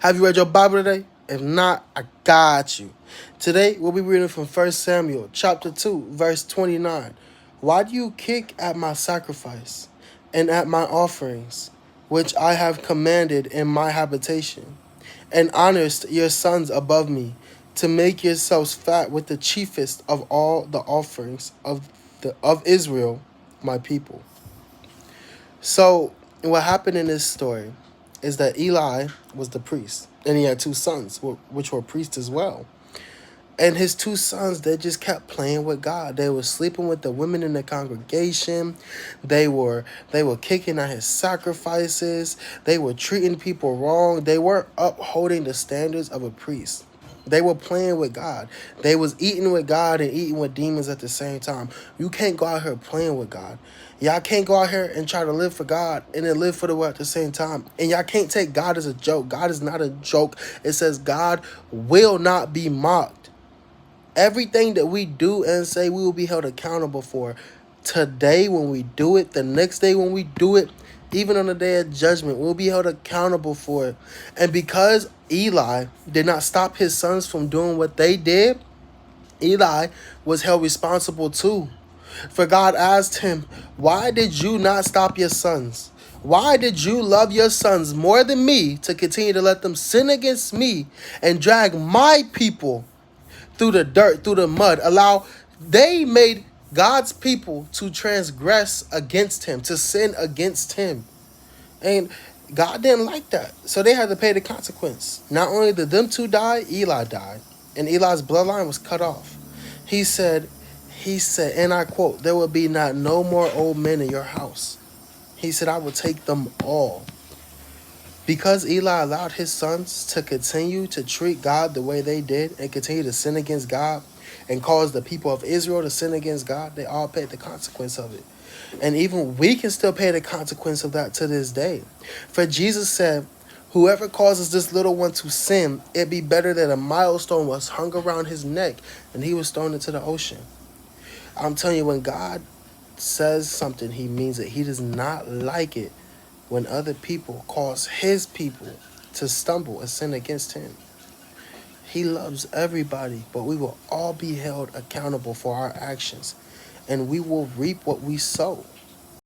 Have you read your Bible today? If not, I got you. Today, we'll be reading from 1 Samuel chapter 2, verse 29. Why do you kick at my sacrifice and at my offerings, which I have commanded in my habitation, and honorest your sons above me, to make yourselves fat with the chiefest of all the offerings of Israel, my people? So, what happened in this story is that Eli was the priest, and he had two sons, which were priests as well. And his two sons, they just kept playing with God. They were sleeping with the women in the congregation. They were kicking at his sacrifices. They were treating people wrong. They weren't upholding the standards of a priest. They were playing with God. They was eating with God and eating with demons at the same time. You can't go out here playing with God. Y'all can't go out here and try to live for God and then live for the world at the same time. And y'all can't take God as a joke. God is not a joke. It says God will not be mocked. Everything that we do and say, we will be held accountable for. Today when we do it, the next day when we do it, even on the day of judgment, we'll be held accountable for it. And because Eli did not stop his sons from doing what they did, Eli was held responsible too. For God asked him, why did you not stop your sons? Why did you love your sons more than me to continue to let them sin against me and drag my people through the dirt, through the mud? They made God's people to transgress against him, to sin against him. And God didn't like that. So they had to pay the consequence. Not only did them two die, Eli died. And Eli's bloodline was cut off. He said, and I quote, there will be not no more old men in your house. He said, I will take them all. Because Eli allowed his sons to continue to treat God the way they did and continue to sin against God and cause the people of Israel to sin against God, they all paid the consequence of it. And even we can still pay the consequence of that to this day. For Jesus said, whoever causes this little one to sin, it'd be better that a milestone was hung around his neck and he was thrown into the ocean. I'm telling you, when God says something, he means it. He does not like it when other people cause his people to stumble and sin against him. He loves everybody, but we will all be held accountable for our actions, and we will reap what we sow.